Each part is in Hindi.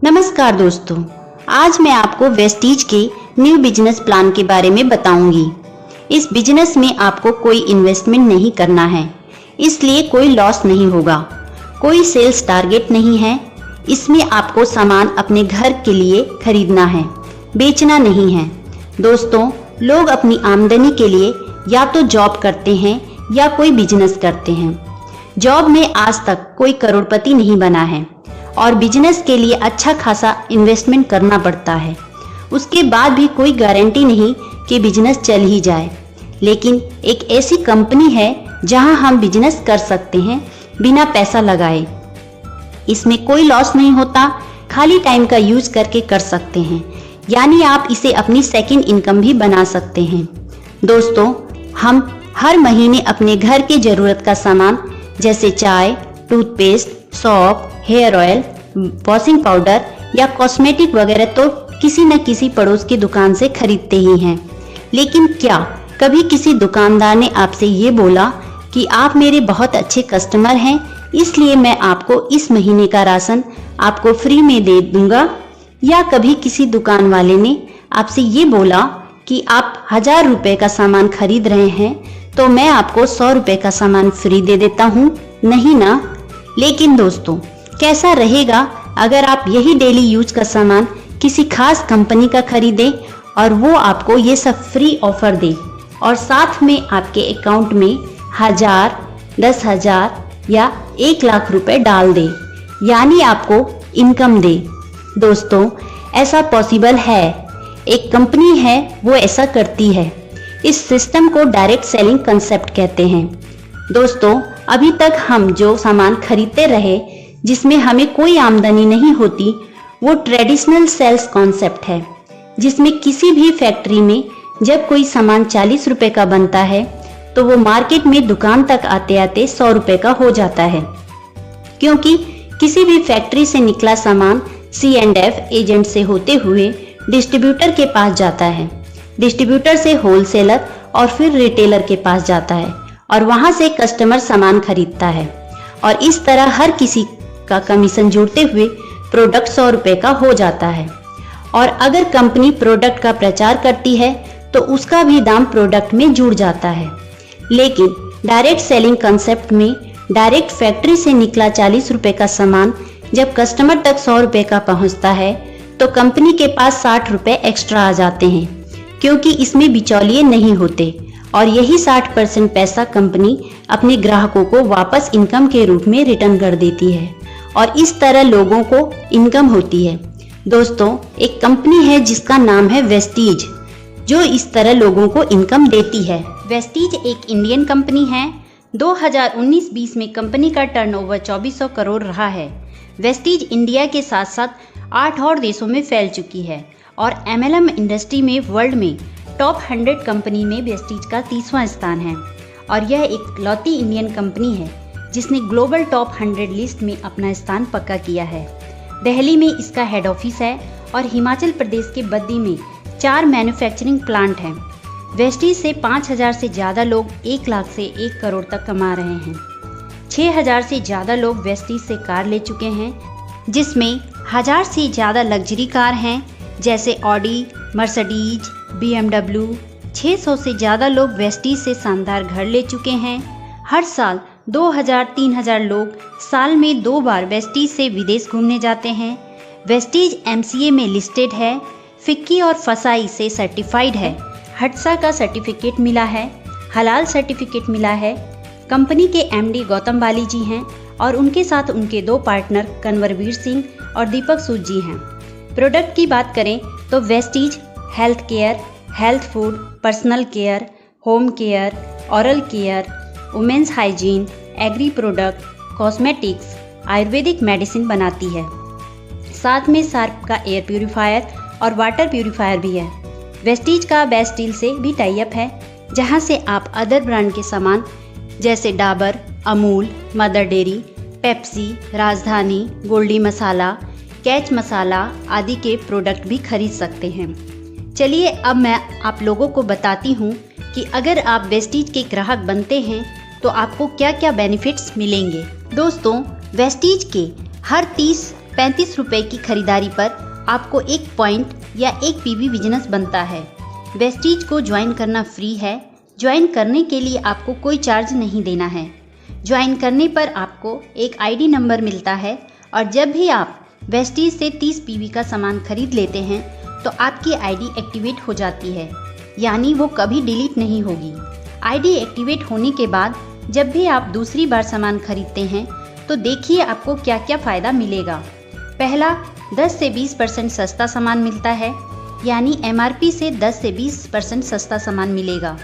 नमस्कार दोस्तों, आज मैं आपको वेस्टीज के न्यू बिजनेस प्लान के बारे में बताऊंगी। इस बिजनेस में आपको कोई इन्वेस्टमेंट नहीं करना है, इसलिए कोई लॉस नहीं होगा। कोई सेल्स टारगेट नहीं है। इसमें आपको सामान अपने घर के लिए खरीदना है, बेचना नहीं है। दोस्तों, लोग अपनी आमदनी के लिए या तो जॉब करते हैं या कोई बिजनेस करते हैं। जॉब में आज तक कोई करोड़पति नहीं बना है और बिजनेस के लिए अच्छा खासा इन्वेस्टमेंट करना पड़ता है। उसके बाद भी कोई गारंटी नहीं कि बिजनेस चल ही जाए। लेकिन एक ऐसी कंपनी है जहां हम बिजनेस कर सकते हैं बिना पैसा लगाए। इसमें कोई लॉस नहीं होता, खाली टाइम का यूज करके कर सकते हैं, यानी आप इसे अपनी सेकंड इनकम भी बना सकते हैं। दोस्तों, हम हर महीने अपने घर के जरूरत का सामान जैसे चाय, toothpaste, soap, hair oil, washing powder या कॉस्मेटिक वगैरह तो किसी न किसी पड़ोस की दुकान से खरीदते ही हैं। लेकिन क्या कभी किसी दुकानदार ने आपसे ये बोला कि आप मेरे बहुत अच्छे कस्टमर हैं, इसलिए मैं आपको इस महीने का राशन आपको फ्री में दे दूंगा? या कभी किसी दुकान वाले ने आपसे ये बोला कि आप 1000 रुपए का सामान खरीद रहे हैं तो मैं आपको 100 रुपए का सामान फ्री दे देता हूँ? नहीं ना। लेकिन दोस्तों, कैसा रहेगा अगर आप यही डेली यूज का सामान किसी खास कंपनी का खरीदें और वो आपको ये सब फ्री ऑफर दे और साथ में आपके अकाउंट में 1000, 10,000 या 1 लाख रुपए डाल दे, यानी आपको इनकम दे। दोस्तों, ऐसा पॉसिबल है। एक कंपनी है वो ऐसा करती है। इस सिस्टम को डायरेक्ट सेलिंग कंसेप्ट कहते हैं। दोस्तों, अभी तक हम जो सामान खरीदते रहे जिसमें हमें कोई आमदनी नहीं होती, वो ट्रेडिशनल सेल्स कॉन्सेप्ट है, जिसमें किसी भी फैक्ट्री में जब कोई सामान 40 रुपए का बनता है तो वो मार्केट में दुकान तक आते आते 100 रुपए का हो जाता है, क्योंकि किसी भी फैक्ट्री से निकला सामान C&F एजेंट से होते हुए डिस्ट्रीब्यूटर के पास जाता है, डिस्ट्रीब्यूटर से होलसेलर और फिर रिटेलर के पास जाता है और वहां से कस्टमर सामान खरीदता है और इस तरह हर किसी का कमीशन जोड़ते हुए प्रोडक्ट 100 रुपए का हो जाता है। और अगर कंपनी प्रोडक्ट का प्रचार करती है तो उसका भी दाम प्रोडक्ट में जुड़ जाता है। लेकिन डायरेक्ट सेलिंग कंसेप्ट में डायरेक्ट फैक्ट्री से निकला 40 रुपए का सामान जब कस्टमर तक 100 रुपए का पहुंचता है तो कंपनी के पास 60 रुपए एक्स्ट्रा आ जाते हैं, क्योंकि इसमें बिचौलिए नहीं होते और यही 60% पैसा कंपनी अपने ग्राहकों को वापस इनकम के रूप में रिटर्न कर देती है और इस तरह लोगों को इनकम होती है। दोस्तों, एक कंपनी है जिसका नाम है वेस्टीज, जो इस तरह लोगों को इनकम देती है। वेस्टीज एक इंडियन कंपनी है। 2019-20 में कंपनी का टर्नओवर 2400 करोड़ रहा है। वेस्टीज इंडिया के साथ साथ 8 और देशों में फैल चुकी है और MLM इंडस्ट्री में वर्ल्ड में टॉप 100 कंपनी में वेस्टीज का 30वां स्थान है और यह एक लौती इंडियन कंपनी है जिसने ग्लोबल टॉप 100 लिस्ट में अपना स्थान पक्का किया है। दिल्ली में इसका हेड ऑफिस है और हिमाचल प्रदेश के बद्दी में 4 मैन्युफैक्चरिंग प्लांट हैं। वेस्टीज से 5000 से ज़्यादा लोग 1 लाख से 1 करोड़ तक कमा रहे हैं। 6000 से ज़्यादा लोग वेस्टीज से कार ले चुके हैं, जिसमें 1000 से ज़्यादा लग्जरी कार हैं जैसे ऑडी, मर्सिडीज, BMW। 600 से ज़्यादा लोग वेस्टीज से शानदार घर ले चुके हैं। हर साल 2000-3000 लोग साल में 2 बार वेस्टीज से विदेश घूमने जाते हैं। वेस्टीज MCA में लिस्टेड है, फिक्की और फसाई से सर्टिफाइड है, हटसा का सर्टिफिकेट मिला है, हलाल सर्टिफिकेट मिला है। कंपनी के MD गौतम बाली जी हैं और उनके साथ उनके 2 पार्टनर कन्वरवीर सिंह और दीपक सूद जी हैं। प्रोडक्ट की बात करें तो Vestige health care, health food, personal care, home care, oral care, women's hygiene, agri product, cosmetics, ayurvedic medicine बनाती है। साथ में शार्प का एयर प्यूरीफायर और वाटर प्यूरीफायर भी है। वेस्टीज का बेस्ट डील से भी टाई अप है, जहां से आप अदर ब्रांड के सामान जैसे Dabur, Amul, mother dairy, Pepsi, राजधानी, गोल्डी मसाला, कैच मसाला आदि के प्रोडक्ट भी खरीद सकते हैं। चलिए अब मैं आप लोगों को बताती हूँ कि अगर आप वेस्टीज के ग्राहक बनते हैं तो आपको क्या क्या बेनिफिट्स मिलेंगे। दोस्तों, वेस्टीज के हर 30 35 रुपए की खरीदारी पर आपको 1 पॉइंट या 1 पीवी बिजनेस बनता है। वेस्टीज को ज्वाइन करना फ्री है। ज्वाइन करने के लिए आपको कोई चार्ज नहीं देना है। ज्वाइन करने पर आपको एक आईडी नंबर मिलता है और जब भी आप वेस्टीज से 30 पीवी का सामान खरीद लेते हैं तो आपकी आईडी एक्टिवेट हो जाती है, यानी वो कभी डिलीट नहीं होगी। आईडी एक्टिवेट होने के बाद जब भी आप दूसरी बार सामान खरीदते हैं तो देखिए आपको क्या क्या फ़ायदा मिलेगा। पहला, 10 से 20% सस्ता सामान मिलता है, यानी एमआरपी से 10 से 20% सस्ता सामान मिलेगा।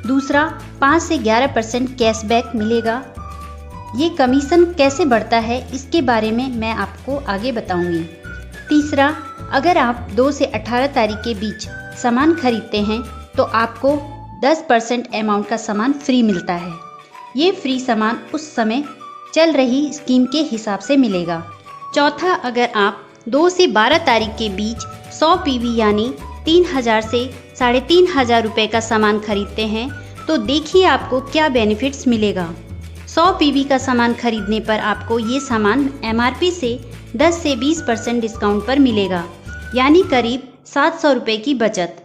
दूसरा, 5 से 11% कैशबैक मिलेगा। ये कमीशन कैसे बढ़ता है इसके बारे में मैं आपको आगे बताऊंगी। तीसरा, अगर आप 2 से 18 तारीख के बीच सामान खरीदते हैं तो आपको 10% अमाउंट का सामान फ्री मिलता है। ये फ्री सामान उस समय चल रही स्कीम के हिसाब से मिलेगा। चौथा, अगर आप 2 से 12 तारीख के बीच 100 पीवी यानी 3000 से 3500 रुपये का सामान खरीदते हैं तो देखिए आपको क्या बेनिफिट्स मिलेगा। 100 पीवी का सामान खरीदने पर आपको ये सामान एमआरपी से 10 से 20% डिस्काउंट पर मिलेगा, यानी करीब 700 रुपये की बचत।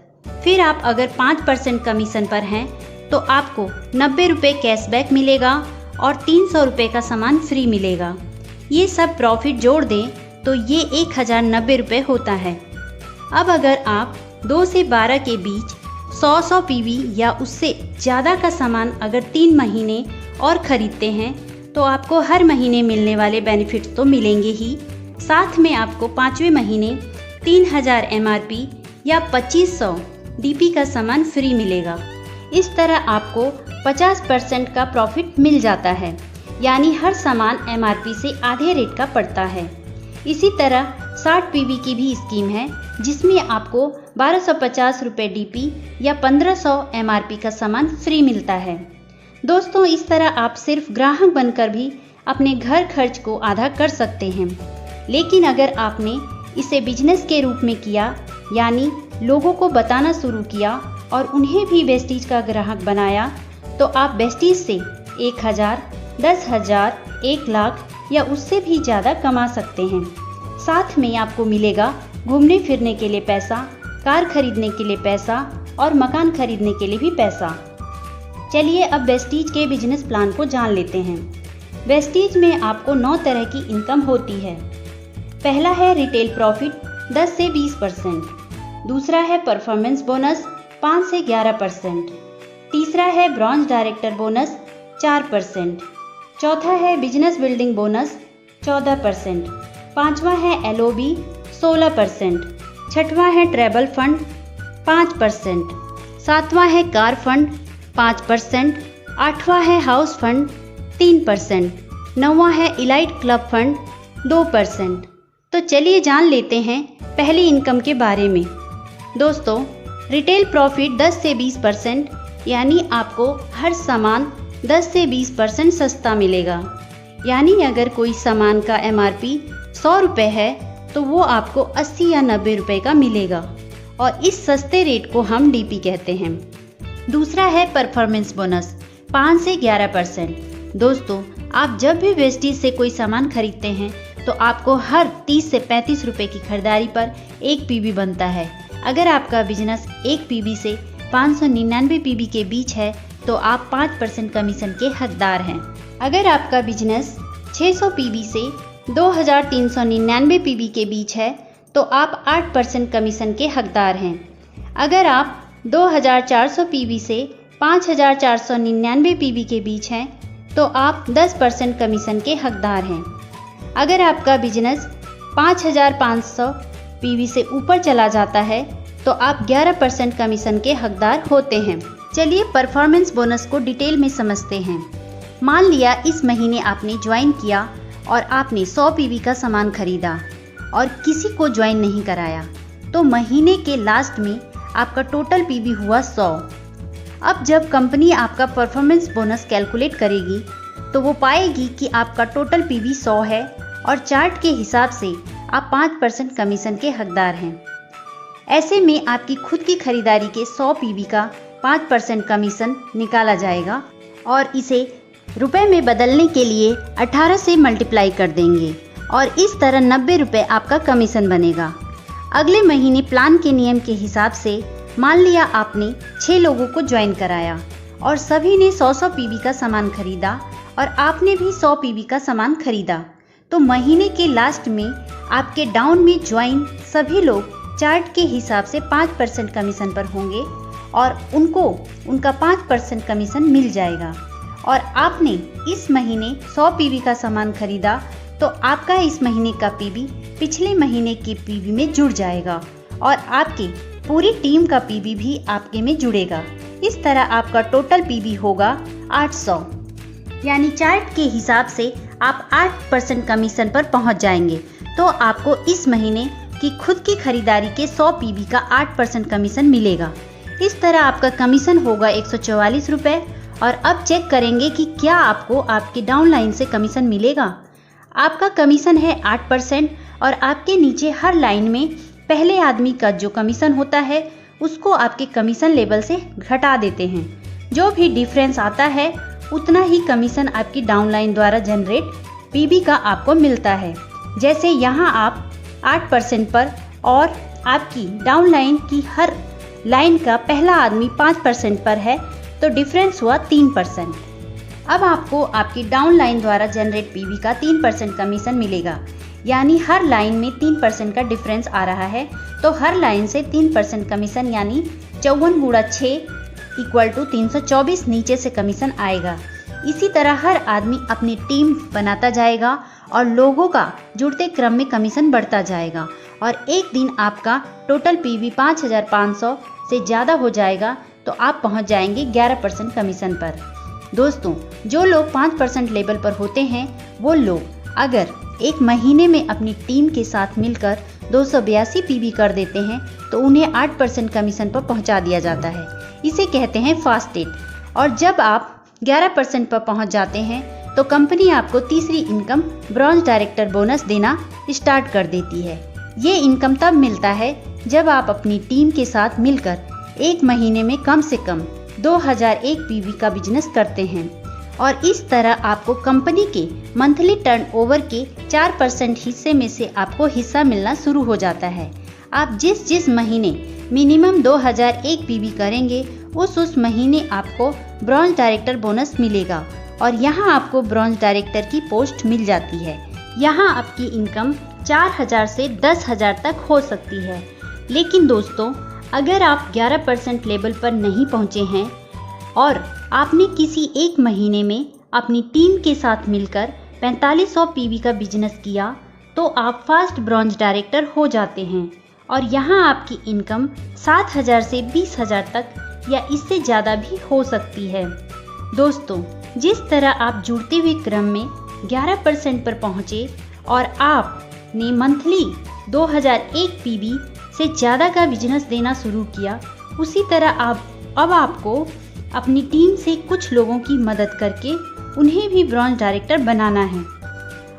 फिर आप अगर 5% कमीशन पर हैं तो आपको 90 रुपये कैशबैक मिलेगा और 300 रुपये का सामान फ्री मिलेगा। ये सब प्रॉफिट जोड़ दें तो ये 1090 रुपये होता है। अब अगर आप 2 से 12 के बीच 100 पीवी या उससे ज़्यादा का सामान अगर 3 महीने और ख़रीदते हैं तो आपको हर महीने मिलने वाले बेनिफिट्स तो मिलेंगे ही, साथ में आपको 5वें महीने 3000 एमआरपी या 2500 डीपी का सामान फ्री मिलेगा। इस तरह आपको 50% का प्रॉफिट मिल जाता है, यानी हर सामान एमआरपी से आधे रेट का पड़ता है। इसी तरह 60 पीवी की भी स्कीम है जिसमें आपको 1250 रुपये डीपी या 1500 एमआरपी का सामान फ्री मिलता है। दोस्तों, इस तरह आप सिर्फ ग्राहक बनकर भी अपने घर खर्च को आधा कर सकते हैं। लेकिन अगर आपने इसे बिजनेस के रूप में किया, यानी लोगों को बताना शुरू किया और उन्हें भी वेस्टीज का ग्राहक बनाया, तो आप वेस्टीज से 1000, 10,000, 1 लाख या उससे भी ज़्यादा कमा सकते हैं। साथ में आपको मिलेगा घूमने फिरने के लिए पैसा, कार खरीदने के लिए पैसा और मकान खरीदने के लिए भी पैसा। चलिए अब वेस्टीज के बिजनेस प्लान को जान लेते हैं। वेस्टीज में आपको 9 तरह की इनकम होती है। पहला है रिटेल प्रॉफिट 10 से 20%। दूसरा है परफॉर्मेंस बोनस 5 से 11%। तीसरा है ब्रॉन्ज डायरेक्टर बोनस 4%। चौथा है बिजनेस बिल्डिंग बोनस 14%। पांचवा है एलओबी 16%। छठवां है ट्रैवल फंड 5%। सातवां है कार फंड 5%। आठवां है हाउस फंड 3%। नौवां है इलाइट क्लब फंड 2%। तो चलिए जान लेते हैं पहली इनकम के बारे में। दोस्तों, रिटेल प्रॉफिट 10 से 20%, यानी आपको हर सामान 10 से 20% सस्ता मिलेगा। यानी अगर कोई सामान का एमआरपी 100 रुपये है तो वो आपको 80 या 90 रुपये का मिलेगा और इस सस्ते रेट को हम डीपी कहते हैं। दूसरा है परफॉर्मेंस बोनस 5 से 11%। दोस्तों, आप जब भी वेस्टीज से कोई सामान खरीदते हैं तो आपको हर 30 से 35 रुपये की खरीदारी पर 1 पीवी बनता है। अगर आपका बिजनेस 1 पीवी से 599 पीवी के बीच है तो आप 5% कमीशन के हकदार हैं। अगर आपका बिजनेस 600 पीवी से 2399 पीवी के बीच है तो आप 8% कमीशन के हकदार हैं। अगर आप 2400 पीवी से 5499 पीवी के बीच हैं तो आप 10% कमीशन के हकदार हैं। अगर आपका बिजनेस 5500 पीवी से ऊपर चला जाता है तो आप 11% कमीशन के हकदार होते हैं। चलिए परफॉर्मेंस बोनस को डिटेल में समझते हैं। मान लिया इस महीने आपने ज्वाइन किया और आपने 100 पीवी का सामान खरीदा और किसी को ज्वाइन नहीं कराया, तो महीने के लास्ट में आपका टोटल पीवी हुआ 100। अब जब कंपनी आपका परफॉर्मेंस बोनस कैलकुलेट करेगी तो वो पाएगी कि आपका टोटल पीवी 100 है और चार्ट के हिसाब से आप 5% कमीशन के हकदार हैं। ऐसे में आपकी खुद की खरीदारी के 100 पीवी का 5% कमीशन निकाला जाएगा और इसे रुपए में बदलने के लिए 18 से मल्टीप्लाई कर देंगे और इस तरह 90 रुपये आपका कमीशन बनेगा। अगले महीने प्लान के नियम के हिसाब से मान लिया आपने 6 लोगों को ज्वाइन कराया और सभी ने 100-100 पीवी का सामान खरीदा और आपने भी 100 पीवी का सामान खरीदा, तो महीने के लास्ट में आपके डाउन में ज्वाइन सभी लोग चार्ट के हिसाब से 5% कमीशन पर होंगे और उनको उनका 5% कमीशन मिल जाएगा। और आपने इस महीने 100 पीवी का सामान खरीदा तो आपका इस महीने का पीवी पिछले महीने के पीवी में जुड़ जाएगा और आपकी पूरी टीम का पीवी भी आपके में जुड़ेगा। इस तरह आपका टोटल पीवी होगा 800, यानी चार्ट के हिसाब से आप 8% कमीशन पर पहुंच जाएंगे। तो आपको इस महीने की खुद की खरीदारी के 100 पीवी का 8% कमीशन मिलेगा। इस तरह आपका कमीशन होगा 144 रुपये। और अब चेक करेंगे कि क्या आपको आपके डाउनलाइन से कमीशन मिलेगा। आपका कमीशन है 8% और आपके नीचे हर लाइन में पहले आदमी का जो कमीशन होता है उसको आपके कमीशन लेवल से घटा देते हैं। जो भी डिफरेंस आता है उतना ही कमीशन आपकी डाउनलाइन द्वारा जनरेट पीवी का आपको मिलता है। जैसे यहाँ आप 8% पर और आपकी डाउनलाइन की हर लाइन का पहला आदमी 5% पर है तो डिफरेंस हुआ 3%। अब आपको आपकी डाउनलाइन द्वारा जनरेट पीवी का 3% कमीशन मिलेगा, यानी हर लाइन में 3% का डिफरेंस आ रहा है तो हर लाइन से 3% कमीशन, यानी 54 गुणा 6 = 324 नीचे से कमीशन आएगा। इसी तरह हर आदमी अपनी टीम बनाता जाएगा और लोगों का जुड़ते क्रम में कमीशन बढ़ता जाएगा और एक दिन आपका टोटल पीवी 5500 से ज़्यादा हो जाएगा तो आप पहुंच जाएंगे 11% कमीशन पर। दोस्तों, जो लोग 5% लेवल पर होते हैं वो लोग अगर एक महीने में अपनी टीम के साथ मिलकर 282 पीवी कर देते हैं तो उन्हें 8% कमीशन पर पहुंचा दिया जाता है। इसे कहते हैं फास्ट डेट। और जब आप 11% पर पहुंच जाते हैं तो कंपनी आपको तीसरी इनकम ब्रॉन्ज डायरेक्टर बोनस देना स्टार्ट कर देती है। ये इनकम तब मिलता है जब आप अपनी टीम के साथ मिलकर एक महीने में कम से कम 2001 पीवी का बिजनेस करते हैं और इस तरह आपको कंपनी के मंथली टर्नओवर के 4% हिस्से में से आपको हिस्सा मिलना शुरू हो जाता है। आप जिस महीने मिनिमम 2001 पीवी करेंगे उस महीने आपको ब्रॉन्ज डायरेक्टर बोनस मिलेगा और यहाँ आपको ब्रॉन्ज डायरेक्टर की पोस्ट मिल जाती है। यहाँ आपकी इनकम 4000 से 10,000 तक हो सकती है। लेकिन दोस्तों, अगर आप 11% लेवल पर नहीं पहुँचे हैं और आपने किसी एक महीने में अपनी टीम के साथ मिलकर 4500 पीवी का बिजनेस किया तो आप फास्ट ब्रॉन्ज डायरेक्टर हो जाते हैं और यहाँ आपकी इनकम 7000 से 20,000 तक या इससे ज़्यादा भी हो सकती है। दोस्तों, जिस तरह आप जुड़ते हुए क्रम में 11% पर पहुँचे और आपने मंथली 2001 पीवी से ज़्यादा का बिजनेस देना शुरू किया, उसी तरह अब आपको अपनी टीम से कुछ लोगों की मदद करके उन्हें भी ब्रॉन्ज डायरेक्टर बनाना है।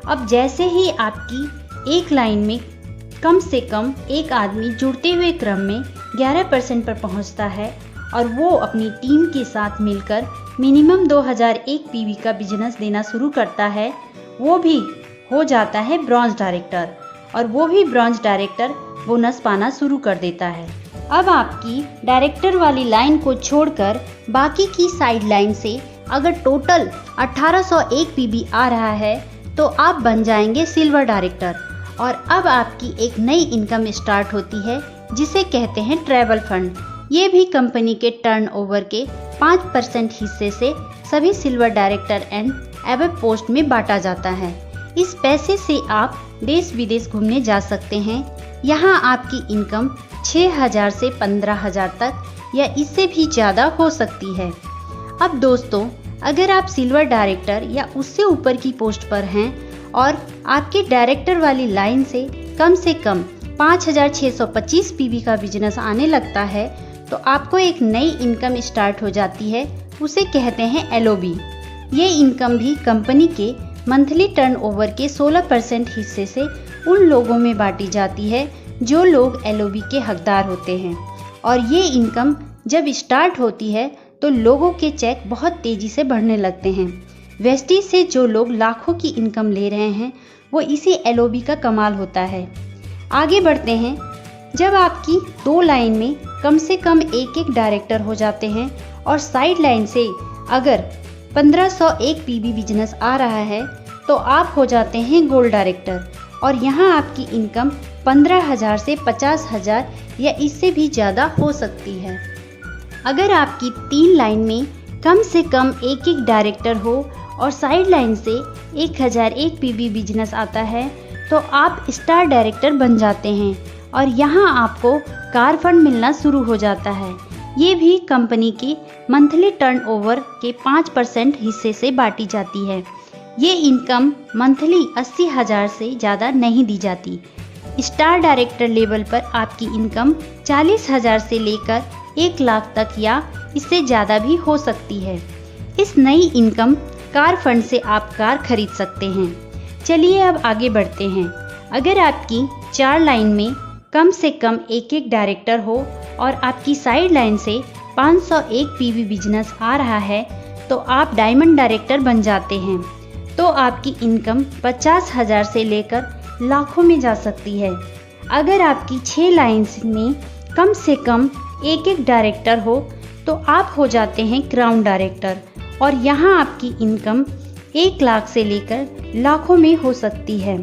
अब जैसे ही आपकी एक लाइन में कम से कम एक आदमी जुड़ते हुए क्रम में 11% पर पहुंचता है और वो अपनी टीम के साथ मिलकर मिनिमम 2001 पीवी का बिजनेस देना शुरू करता है, वो भी हो जाता है ब्रॉन्ज डायरेक्टर और वो भी ब्रॉन्ज डायरेक्टर बोनस पाना शुरू कर देता है। अब आपकी डायरेक्टर वाली लाइन को छोड़कर बाकी की साइड लाइन से अगर टोटल 1801 पीवी आ रहा है तो आप बन जाएंगे सिल्वर डायरेक्टर और अब आपकी एक नई इनकम स्टार्ट होती है जिसे कहते हैं ट्रैवल फंड। ये भी कंपनी के टर्नओवर के 5% हिस्से से सभी silver director and above post में बांटा जाता है। इस पैसे से आप देश विदेश घूमने जा सकते हैं। यहाँ आपकी इनकम 6000 से 15,000 तक या इससे भी ज़्यादा हो सकती है। अब दोस्तों, अगर आप सिल्वर डायरेक्टर या उससे ऊपर की पोस्ट पर हैं और आपके डायरेक्टर वाली लाइन से कम 5625 पीवी का बिजनेस आने लगता है तो आपको एक नई इनकम स्टार्ट हो जाती है, उसे कहते हैं एलओबी। ये इनकम भी कंपनी के मंथली टर्नओवर के 16% हिस्से से उन लोगों में बांटी जाती है जो लोग एलओबी के हकदार होते हैं और ये इनकम जब स्टार्ट होती है तो लोगों के चेक बहुत तेज़ी से बढ़ने लगते हैं। वेस्टीज से जो लोग लाखों की इनकम ले रहे हैं वो इसी LOB का कमाल होता है। आगे बढ़ते हैं। जब आपकी 2 लाइन में कम से कम एक डायरेक्टर हो जाते हैं और साइड लाइन से अगर 1501 PB बिजनेस आ रहा है तो आप हो जाते हैं गोल्ड डायरेक्टर और यहाँ आपकी इनकम 15,000 से 50,000 या इससे भी ज़्यादा हो सकती है। अगर आपकी 3 लाइन में कम से कम एक डायरेक्टर हो और साइड लाइन से 1001 PB बिजनेस आता है तो आप स्टार डायरेक्टर बन जाते हैं और यहाँ आपको कार फंड मिलना शुरू हो जाता है। ये भी कंपनी की मंथली टर्नओवर के 5% हिस्से से बांटी जाती है। ये इनकम मंथली 80,000 से ज़्यादा नहीं दी जाती। स्टार डायरेक्टर लेवल पर आपकी इनकम 40,000 से लेकर 1 लाख तक या इससे ज़्यादा भी हो सकती है। इस नई इनकम कार फंड से आप कार खरीद सकते हैं। चलिए अब आगे बढ़ते हैं। अगर आपकी 4 लाइन में कम से कम एक डायरेक्टर हो और आपकी साइड लाइन से 501 PB बिजनेस आ रहा है तो आप डायमंड डायरेक्टर बन जाते हैं। तो आपकी इनकम 50,000 से लेकर लाखों में जा सकती है। अगर आपकी 6 लाइन्स में कम से कम एक डायरेक्टर हो तो आप हो जाते हैं क्राउन डायरेक्टर और यहाँ आपकी इनकम 1 लाख से लेकर लाखों में हो सकती है।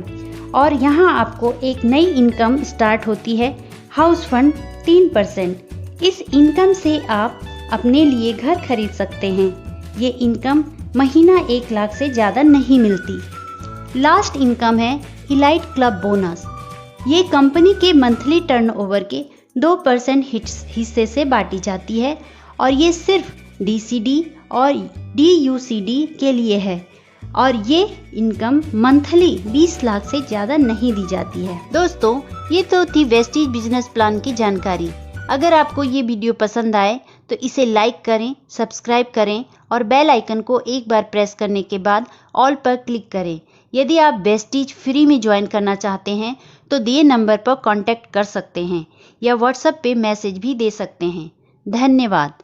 और यहाँ आपको एक नई इनकम स्टार्ट होती है, हाउस फंड 3%। इस इनकम से आप अपने लिए घर खरीद सकते हैं। ये इनकम महीना 1 लाख से ज़्यादा नहीं मिलती। लास्ट इनकम है इलाइट क्लब बोनस। ये कंपनी के मंथली टर्नओवर के 2% हिस्से से बांटी जाती है और ये सिर्फ DCD और DUCD के लिए है और ये इनकम मंथली 20 लाख से ज़्यादा नहीं दी जाती है। दोस्तों, ये तो थी वेस्टीज बिजनेस प्लान की जानकारी। अगर आपको ये वीडियो पसंद आए तो इसे लाइक करें, सब्सक्राइब करें और बेल आइकन को एक बार प्रेस करने के बाद ऑल पर क्लिक करें। यदि आप वेस्टीज फ्री में ज्वाइन करना चाहते हैं तो दिए नंबर पर कांटेक्ट कर सकते हैं या व्हाट्सएप पे मैसेज भी दे सकते हैं। धन्यवाद।